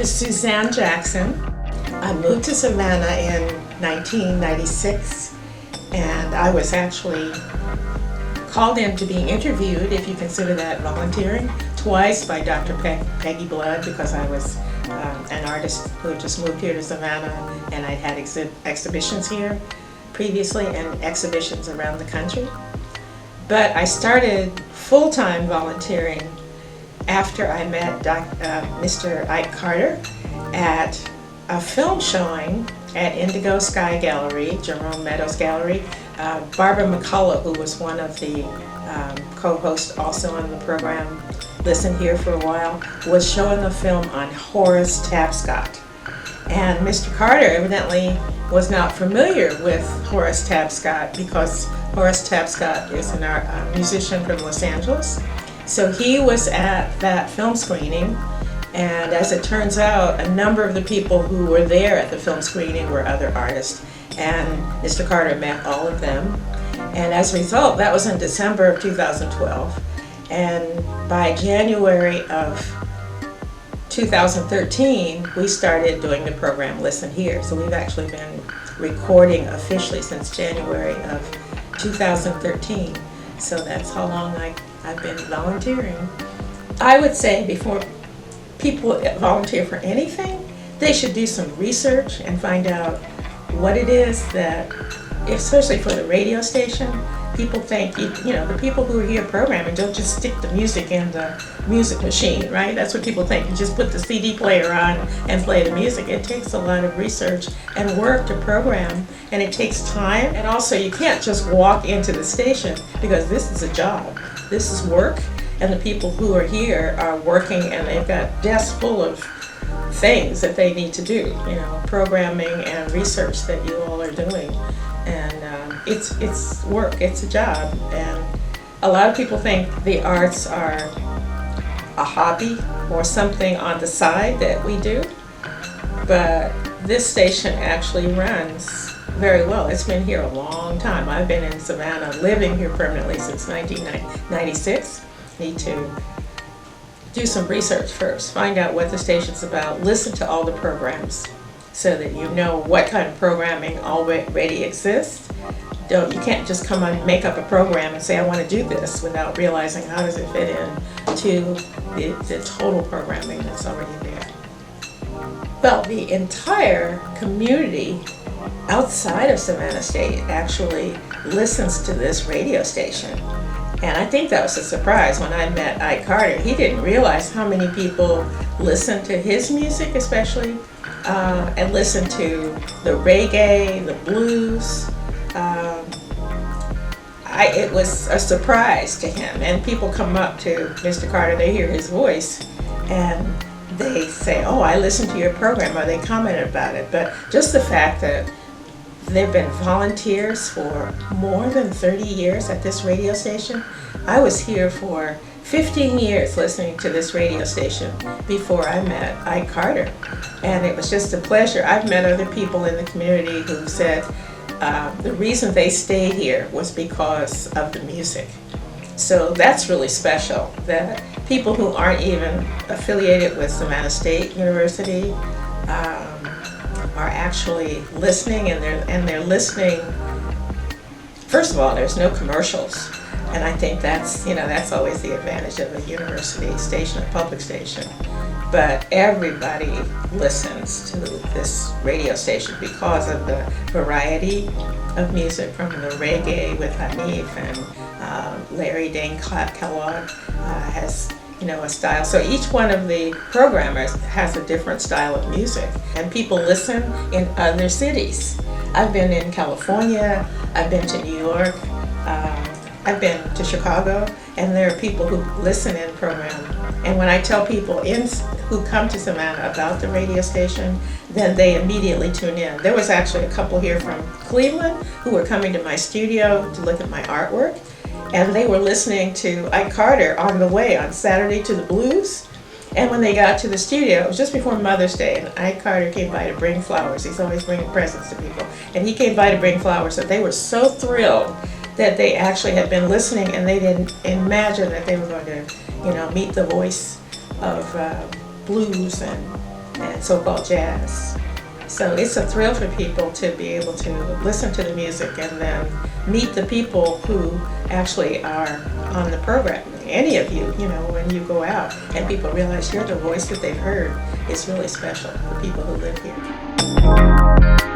is Suzanne Jackson. I moved to Savannah in 1996, and I was actually called in to being interviewed, if you consider that volunteering, twice by Dr. Peggy Blood, because I was an artist who had just moved here to Savannah, and I'd had exhibitions here previously and exhibitions around the country. But I started full-time volunteering after I met Mr. Ike Carter at a film showing at Indigo Sky Gallery, Jerome Meadows Gallery. Barbara McCullough, who was one of the co-hosts also on the program, Listen Here for a while, was showing a film on Horace Tapscott. And Mr. Carter evidently was not familiar with Horace Tapscott because Horace Tapscott is a musician from Los Angeles. So he was at that film screening, and as it turns out, a number of the people who were there at the film screening were other artists, and Mr. Carter met all of them. And as a result, that was in December of 2012, and by January of 2013, we started doing the program Listen Here. So we've actually been recording officially since January of 2013. So that's how long I've been volunteering. I would say before people volunteer for anything, they should do some research and find out what it is that, especially for the radio station, people think, the people who are here programming don't just stick the music in the music machine, right? That's what people think. You just put the CD player on and play the music. It takes a lot of research and work to program, and it takes time. And also, you can't just walk into the station because this is a job. This is work, and the people who are here are working, and they've got desks full of things that they need to do, programming and research that you all are doing. And it's work, it's a job. And a lot of people think the arts are a hobby or something on the side that we do, but this station actually runs very well. It's been here a long time. I've been in Savannah, living here permanently since 1996. Need to do some research first, find out what the station's about, listen to all the programs so that you know what kind of programming already exists. You can't just come and make up a program and say, I want to do this, without realizing how does it fit in to the total programming that's already there. Well, the entire community outside of Savannah State actually listens to this radio station. And I think that was a surprise when I met Ike Carter. He didn't realize how many people listen to his music, especially, and listen to the reggae, the blues. It was a surprise to him. And people come up to Mr. Carter, they hear his voice, and they say, oh, I listened to your program, or they comment about it. But just the fact that they've been volunteers for more than 30 years at this radio station. I was here for 15 years listening to this radio station before I met Ike Carter. And it was just a pleasure. I've met other people in the community who said the reason they stayed here was because of the music. So that's really special, that people who aren't even affiliated with Savannah State University are actually listening, and they're listening. First of all, there's no commercials, and I think that's always the advantage of a university station, a public station. But everybody listens to this radio station because of the variety of music, from the reggae with Hanif, and Larry Dane Kellogg has a style. So each one of the programmers has a different style of music, and people listen in other cities. I've been in California, I've been to New York, I've been to Chicago, and there are people who listen in program. And when I tell people who come to Savannah about the radio station, then they immediately tune in. There was actually a couple here from Cleveland who were coming to my studio to look at my artwork, and they were listening to Ike Carter on the way on Saturday to the Blues. And when they got to the studio, it was just before Mother's Day, and Ike Carter came by to bring flowers. He's always bringing presents to people. And he came by to bring flowers, and they were so thrilled that they actually had been listening, and they didn't imagine that they were going to, meet the voice of blues and and so-called jazz. So it's a thrill for people to be able to listen to the music and then meet the people who actually are on the program. Any of you, when you go out and people realize you're the voice that they've heard, it's really special for people who live here.